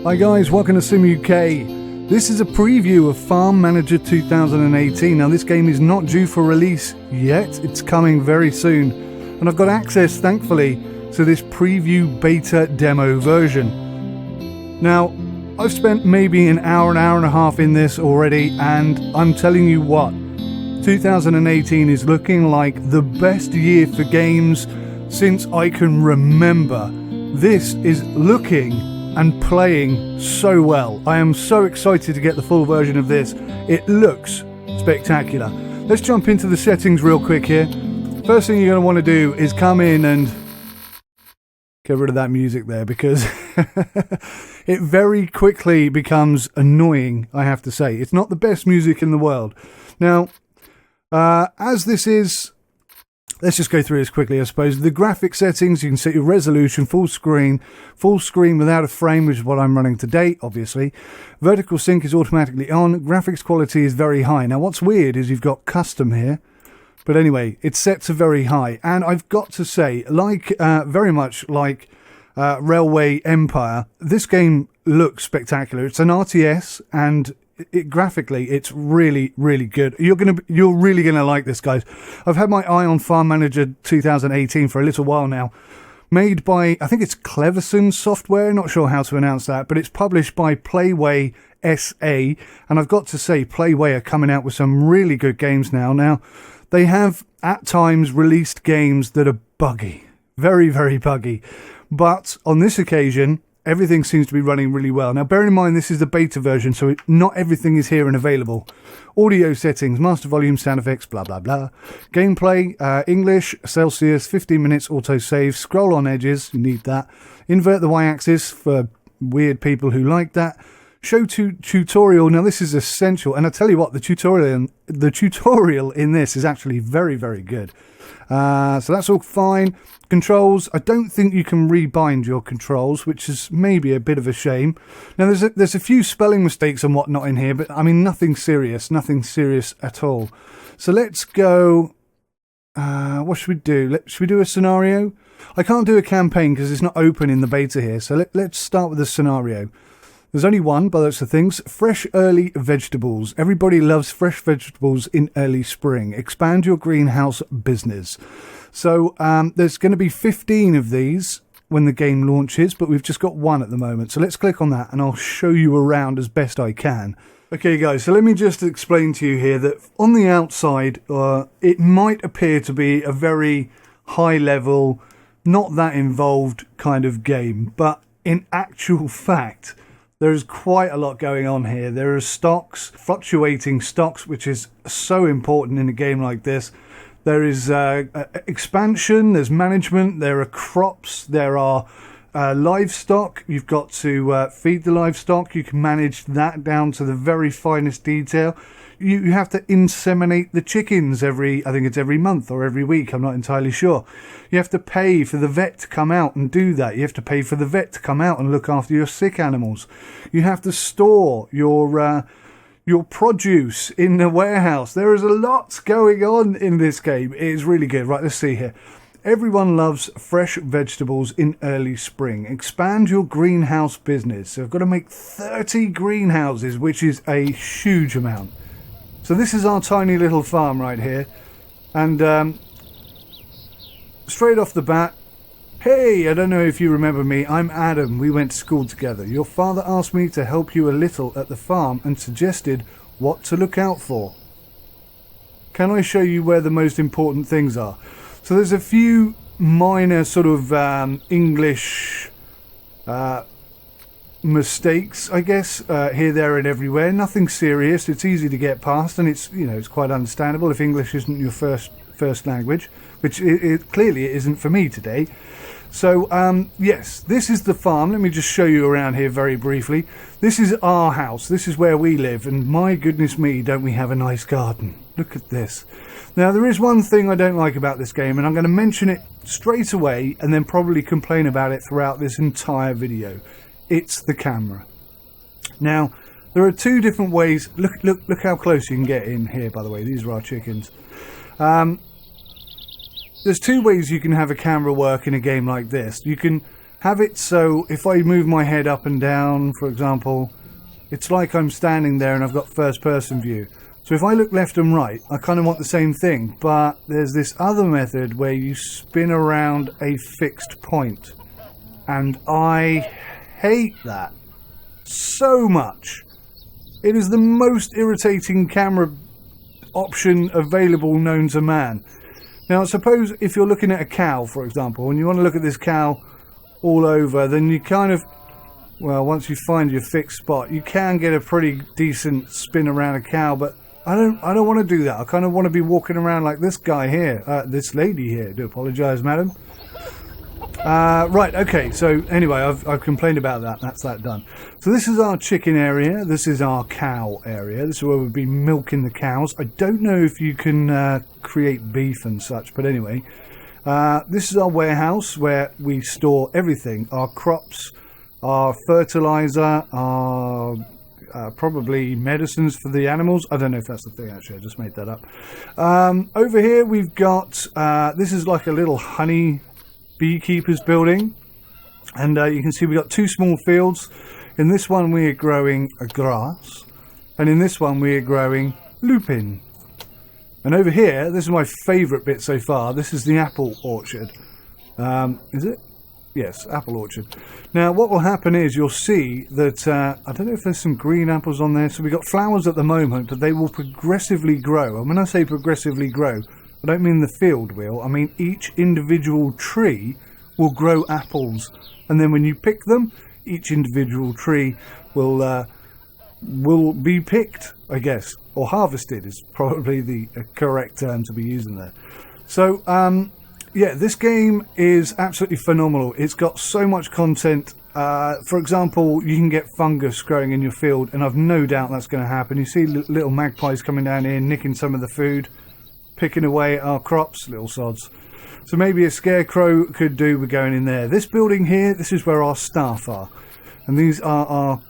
Hi guys, welcome to Sim UK. This is a preview of Farm Manager 2018. Now this game is not due for release yet, it's coming very soon. And I've got access, thankfully, to this preview beta demo version. Now, I've spent maybe an hour and a half in this already, and I'm telling you what, 2018 is looking like the best year for games since I can remember. This is looking and playing so well. I am so excited to get the full version of this. It looks spectacular. Let's jump into the settings real quick here. First thing you're going to want to do is come in and get rid of that music there, because it very quickly becomes annoying, I have to say. It's not the best music in the world. Now, as this is, let's just go through this quickly, I suppose. The graphic settings, you can set your resolution, full screen without a frame, which is what I'm running to date, obviously. Vertical sync is automatically on. Graphics quality is very high. Now, what's weird is you've got custom here. But anyway, it's set to very high. And I've got to say, very much like Railway Empire, this game looks spectacular. It's an RTS, and graphically, it's really, really good. You're really gonna like this, guys. I've had my eye on Farm Manager 2018 for a little while now. Made by, I think it's Cleversan software, not sure how to announce that, but it's published by PlayWay S.A. And I've got to say, PlayWay are coming out with some really good games now. Now, they have at times released games that are buggy, very, very buggy. But on this occasion, everything seems to be running really well. Now, bear in mind, this is the beta version, so not everything is here and available. Audio settings, master volume, sound effects, blah, blah, blah. Gameplay, English, Celsius, 15 minutes, auto-save, scroll on edges, you need that. Invert the y-axis for weird people who like that. Show tutorial. Now, this is essential, and I tell you what, the tutorial in this is actually very, very good. So that's all fine. Controls, I don't think you can rebind your controls, which is maybe a bit of a shame. Now, there's a few spelling mistakes and whatnot in here, but I mean, nothing serious at all. So let's go. What should we do? Should we do a scenario? I can't do a campaign because it's not open in the beta here. So let's start with a scenario. There's only one, but that's the things. Fresh early vegetables. Everybody loves fresh vegetables in early spring. Expand your greenhouse business. So there's going to be 15 of these when the game launches, but we've just got one at the moment. So let's click on that and I'll show you around as best I can. Okay, guys, so let me just explain to you here that on the outside, it might appear to be a very high level, not that involved kind of game. But in actual fact, there's quite a lot going on here. There are stocks, fluctuating stocks, which is so important in a game like this. There is expansion, there's management, there are crops, there are livestock. You've got to feed the livestock. You can manage that down to the very finest detail. You have to inseminate the chickens I think it's every month or every week, I'm not entirely sure. You have to pay for the vet to come out and do that. You have to pay for the vet to come out and look after your sick animals. You have to store your produce in the warehouse. There is a lot going on in this game. It is really good. Right, let's see here. Everyone loves fresh vegetables in early spring. Expand your greenhouse business. So I've got to make 30 greenhouses, which is a huge amount. So this is our tiny little farm right here. And straight off the bat, hey, I don't know if you remember me, I'm Adam, we went to school together. Your father asked me to help you a little at the farm and suggested what to look out for. Can I show you where the most important things are? So there's a few minor sort of English mistakes, I guess, here, there and everywhere. Nothing serious, it's easy to get past, and it's quite understandable if English isn't your first language, which clearly it isn't for me today. So yes, this is the farm. Let me just show you around here very briefly. This is our house. This is where we live, and my goodness me, don't we have a nice garden. Look at this. Now, there is one thing I don't like about this game, and I'm going to mention it straight away and then probably complain about it throughout this entire video. It's the camera. Now, there are two different ways. Look how close you can get in here, by the way. These are our chickens. There's two ways you can have a camera work in a game like this. You can have it so if I move my head up and down, for example, it's like I'm standing there and I've got first person view. So if I look left and right, I kind of want the same thing, but there's this other method where you spin around a fixed point. And I hate that so much. It is the most irritating camera option available known to man. Now, suppose if you're looking at a cow, for example, and you want to look at this cow all over, then you kind of, well, once you find your fixed spot, you can get a pretty decent spin around a cow, but I don't want to do that. I kind of want to be walking around like this guy here, this lady here. I do apologise, madam. Right, okay, so anyway, I've complained about that. That's that done. So this is our chicken area. This is our cow area. This is where we'll be milking the cows. I don't know if you can create beef and such, but anyway. This is our warehouse where we store everything. Our crops, our fertilizer, our probably medicines for the animals. I don't know if that's the thing, actually. I just made that up. Over here we've got, this is like a little honey beekeeper's building, and you can see we've got two small fields. In this one we're growing grass, and in this one we're growing lupin. And over here, this is my favourite bit so far, this is the apple orchard. Is it? Yes, apple orchard. Now what will happen is you'll see that, I don't know if there's some green apples on there, so we've got flowers at the moment, but they will progressively grow. And when I say progressively grow, I don't mean the field will, I mean each individual tree will grow apples, and then when you pick them, each individual tree will be picked, I guess, or harvested is probably the correct term to be using there. So yeah, this game is absolutely phenomenal. It's got so much content. For example, you can get fungus growing in your field, and I've no doubt that's going to happen. You see little magpies coming down here, nicking some of the food, picking away at our crops, little sods. So maybe a scarecrow could do with going in there. This building here, this is where our staff are, and these are our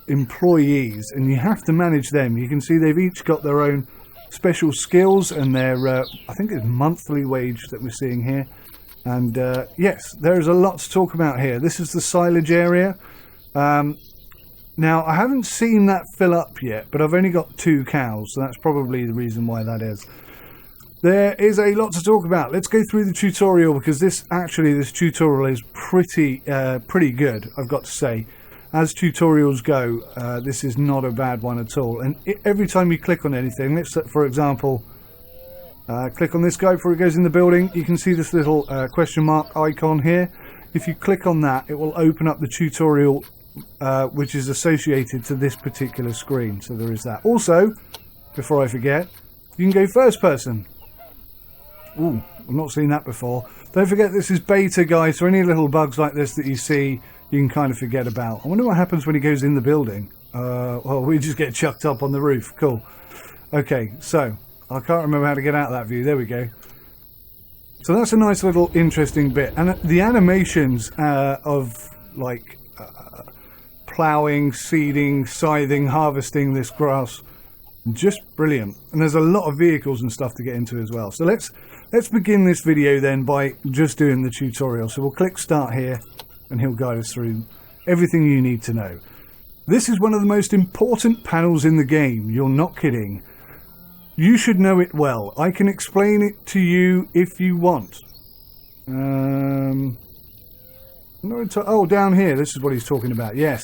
employees, and you have to manage them. You can see they've each got their own special skills, and their I think it's monthly wage that we're seeing here. And yes, there is a lot to talk about here. This is the silage area. Now I haven't seen that fill up yet, but I've only got 2 cows, so that's probably the reason why that is. There is a lot to talk about. Let's go through the tutorial, because this tutorial is pretty good, I've got to say. As tutorials go, this is not a bad one at all. And every time you click on anything, let's, for example, click on this guy before it goes in the building, you can see this little question mark icon here. If you click on that, it will open up the tutorial which is associated to this particular screen. So there is that. Also, before I forget, you can go first person. Ooh, I've not seen that before. Don't forget this is beta, guys, so any little bugs like this that you see, you can kind of forget about. I wonder what happens when he goes in the building. Well, we just get chucked up on the roof. Cool. Okay, so I can't remember how to get out of that view. There we go. So that's a nice little interesting bit. And the animations of like ploughing, seeding, scything, harvesting this grass, just brilliant. And there's a lot of vehicles and stuff to get into as well. So let's begin this video then by just doing the tutorial. So we'll click start here, and he'll guide us through everything you need to know. This is one of the most important panels in the game. You're not kidding. You should know it well. I can explain it to you if you want. Oh, down here, this is what he's talking about. Yes,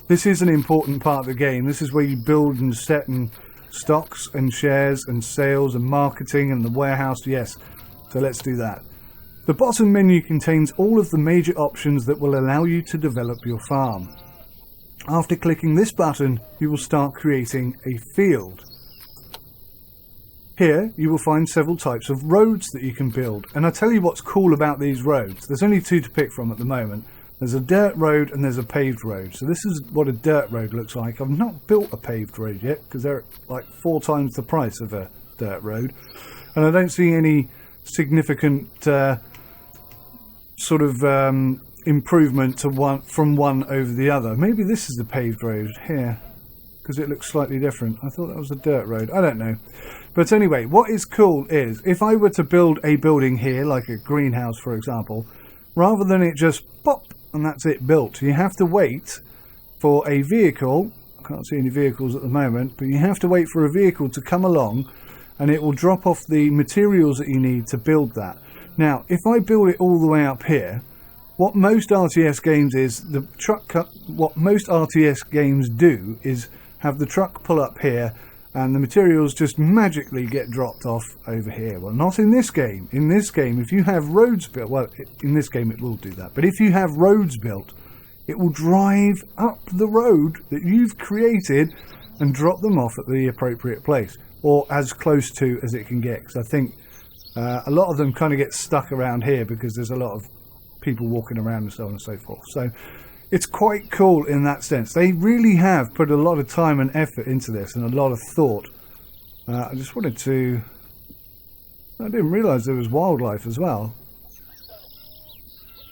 this is an important part of the game. This is where you build and set and stocks and shares and sales and marketing and the warehouse. Yes, so let's do that. The bottom menu contains all of the major options that will allow you to develop your farm. After clicking this button, you will start creating a field. Here you will find several types of roads that you can build, and I'll tell you what's cool about these roads. There's only 2 to pick from at the moment. There's a dirt road and there's a paved road. So this is what a dirt road looks like. I've not built a paved road yet because they're like 4 times the price of a dirt road, and I don't see any significant sort of improvement to from one over the other. Maybe this is the paved road here, because it looks slightly different. I thought that was a dirt road. I don't know. But anyway, what is cool is if I were to build a building here, like a greenhouse, for example, rather than it just pop and that's it built. You have to wait for a vehicle. I can't see any vehicles at the moment, but you have to wait for a vehicle to come along and it will drop off the materials that you need to build that. Now, if I build it all the way up here, what most RTS games do is have the truck pull up here and the materials just magically get dropped off over here. Well, not in this game. In this game, if you have roads built, well, in this game it will do that, but if you have roads built, it will drive up the road that you've created and drop them off at the appropriate place, or as close to as it can get. Because I think a lot of them kind of get stuck around here because there's a lot of people walking around and so on and so forth. So it's quite cool in that sense. They really have put a lot of time and effort into this and a lot of thought. I just wanted to... I didn't realise there was wildlife as well.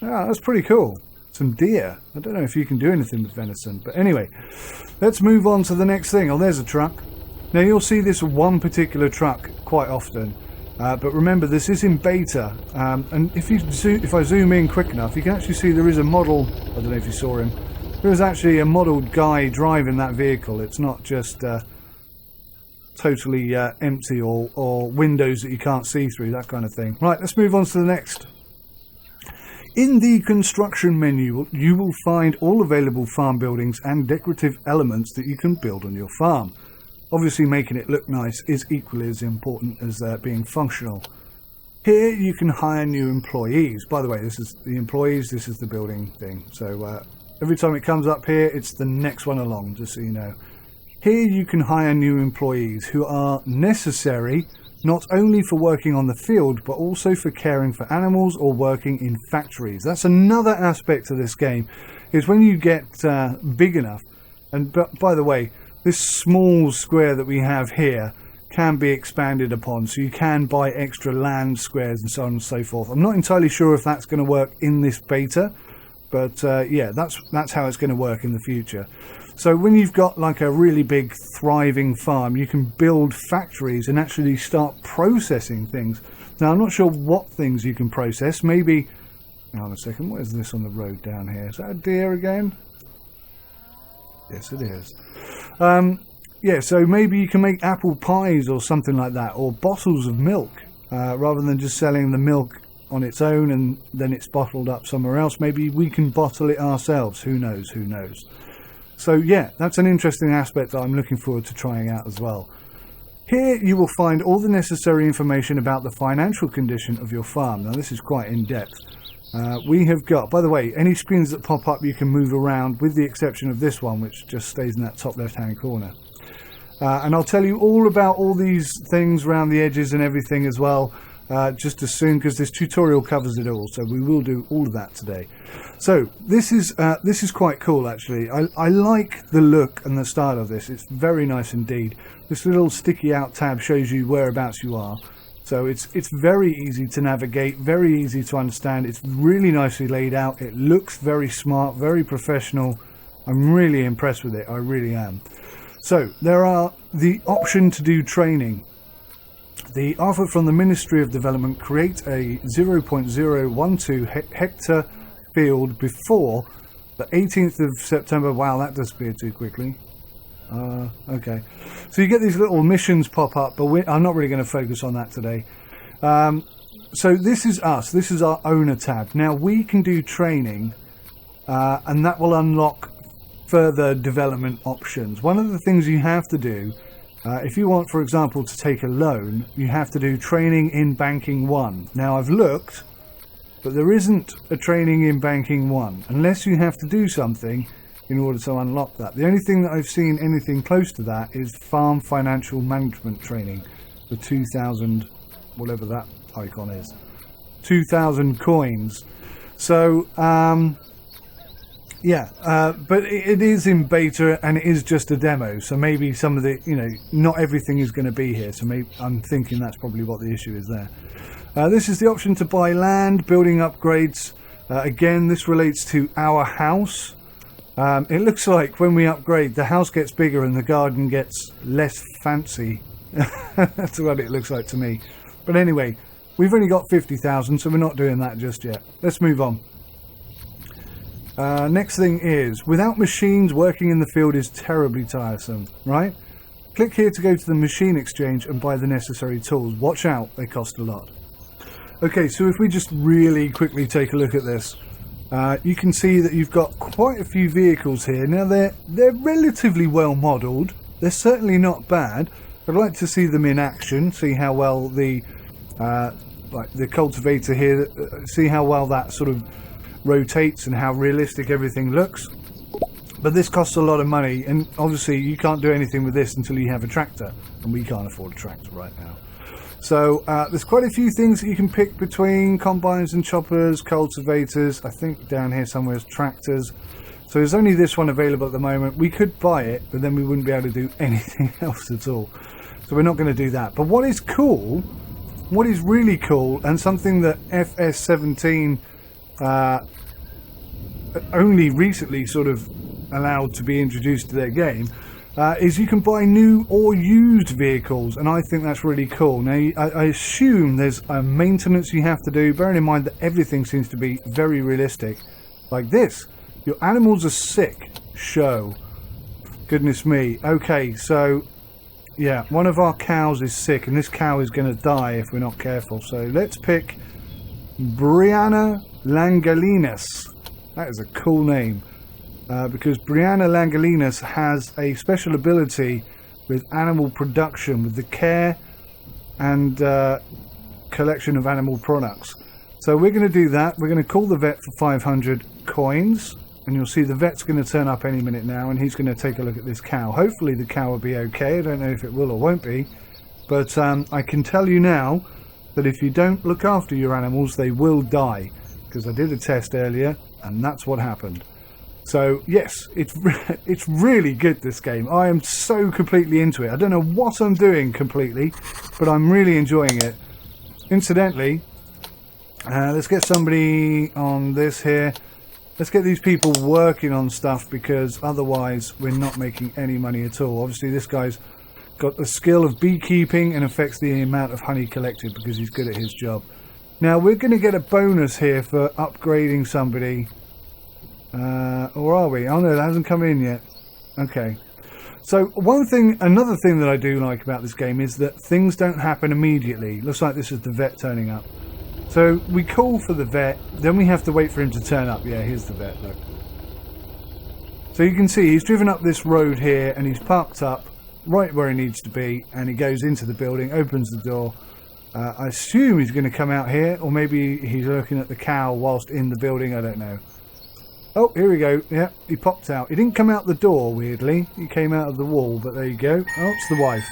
Yeah, that's pretty cool. Some deer. I don't know if you can do anything with venison, but anyway, let's move on to the next thing. Oh, there's a truck. Now you'll see this one particular truck quite often, but remember this is in beta, and if I zoom in quick enough, you can actually see there is a model. I don't know if you saw him. There is actually a modelled guy driving that vehicle. It's not just totally empty or windows that you can't see through, that kind of thing. Right, let's move on to the next. In the construction menu, you will find all available farm buildings and decorative elements that you can build on your farm. Obviously, making it look nice is equally as important as being functional. Here you can hire new employees. By the way, this is the employees, this is the building thing. So every time it comes up here, it's the next one along, just so you know. Here you can hire new employees who are necessary not only for working on the field, but also for caring for animals or working in factories. That's another aspect of this game, is when you get big enough. And by the way, this small square that we have here can be expanded upon, so you can buy extra land squares and so on and so forth. I'm not entirely sure if that's going to work in this beta, but yeah, that's how it's going to work in the future. So when you've got like a really big thriving farm, you can build factories and actually start processing things. Now, I'm not sure what things you can process. Maybe, hang on a second, what is this on the road down here? Is that a deer again? Yes, it is. Yeah, so maybe you can make apple pies or something like that, or bottles of milk, rather than just selling the milk on its own and then it's bottled up somewhere else. Maybe we can bottle it ourselves. Who knows? Who knows? So yeah, that's an interesting aspect that I'm looking forward to trying out as well. Here you will find all the necessary information about the financial condition of your farm. Now this is quite in-depth. We have got, by the way, any screens that pop up you can move around, with the exception of this one, which just stays in that top left-hand corner. And I'll tell you all about all these things around the edges and everything as well, just as soon, because this tutorial covers it all, so we will do all of that today. So this is quite cool actually. I like the look and the style of this. It's very nice indeed. This little sticky out tab shows you whereabouts you are, so it's very easy to navigate, very easy to understand. It's really nicely laid out. It looks very smart, very professional. I'm really impressed with it, I really am. So there are the option to do training. The offer from the Ministry of Development: create a 0.012 hectare field before the 18th of September. Wow, that disappeared too quickly. Okay, so you get these little missions pop up, but I'm not really going to focus on that today. So this is us. This is our owner tab. Now we can do training, and that will unlock further development options. One of the things you have to do, if you want, for example, to take a loan, you have to do training in banking 1. Now I've looked, but there isn't a training in banking 1 unless you have to do something in order to unlock that. The only thing that I've seen anything close to that is farm financial management training for 2,000, whatever that icon is, 2,000 coins. So yeah, but it is in beta and it is just a demo, so maybe some of the, not everything is going to be here, so maybe I'm thinking that's probably what the issue is there. This is the option to buy land, building upgrades. Again, this relates to our house. It looks like when we upgrade, the house gets bigger and the garden gets less fancy. That's what it looks like to me. But anyway, we've only got 50,000, so we're not doing that just yet. Let's move on. Next thing is, without machines, working in the field is terribly tiresome, right? Click here to go to the machine exchange and buy the necessary tools. Watch out, they cost a lot. Okay, so if we just really quickly take a look at this, you can see that you've got quite a few vehicles here. Now they're relatively well modelled. They're certainly not bad. I'd like to see them in action, see how well the cultivator here, see how well that sort of rotates and how realistic everything looks. But this costs a lot of money, and obviously you can't do anything with this until you have a tractor, and we can't afford a tractor right now. So there's quite a few things that you can pick between: combines and choppers, cultivators. I think down here somewhere is tractors. So there's only this one available at the moment. We could buy it, but then we wouldn't be able to do anything else at all. So we're not going to do that. But what is cool, what is really cool, and something that FS17 only recently sort of allowed to be introduced to their game, is you can buy new or used vehicles, and I think that's really cool. Now I assume there's a maintenance you have to do, bearing in mind that everything seems to be very realistic. Like this, your animals are sick, show. Goodness me. Okay, so yeah, one of our cows is sick, and this cow is going to die if we're not careful. So let's pick Brianna Langolinas. That is a cool name. Because Brianna Langolinas has a special ability with animal production, with the care and collection of animal products. So we're going to do that. We're going to call the vet for 500 coins, and you'll see the vet's going to turn up any minute now, and he's going to take a look at this cow. Hopefully the cow will be okay. I don't know if it will or won't be, but I can tell you now that if you don't look after your animals, they will die, because I did a test earlier and that's what happened. So yes, it's really good, this game. I am so completely into it. I don't know what I'm doing completely, but I'm really enjoying it. Incidentally, let's get somebody on this here. Let's get these people working on stuff, because otherwise we're not making any money at all. Obviously this guy's got the skill of beekeeping and affects the amount of honey collected because he's good at his job. Now we're going to get a bonus here for upgrading somebody. Or are we? Oh no, that hasn't come in yet. Okay. So another thing that I do like about this game is that things don't happen immediately. Looks like this is the vet turning up. So we call for the vet, then we have to wait for him to turn up. Yeah, here's the vet, look. So you can see he's driven up this road here, and he's parked up right where he needs to be, and he goes into the building, opens the door. I assume he's going to come out here, or maybe he's looking at the cow whilst in the building, I don't know. Oh, here we go. Yeah, he popped out. He didn't come out the door, weirdly. He came out of the wall, but there you go. Oh, it's the wife.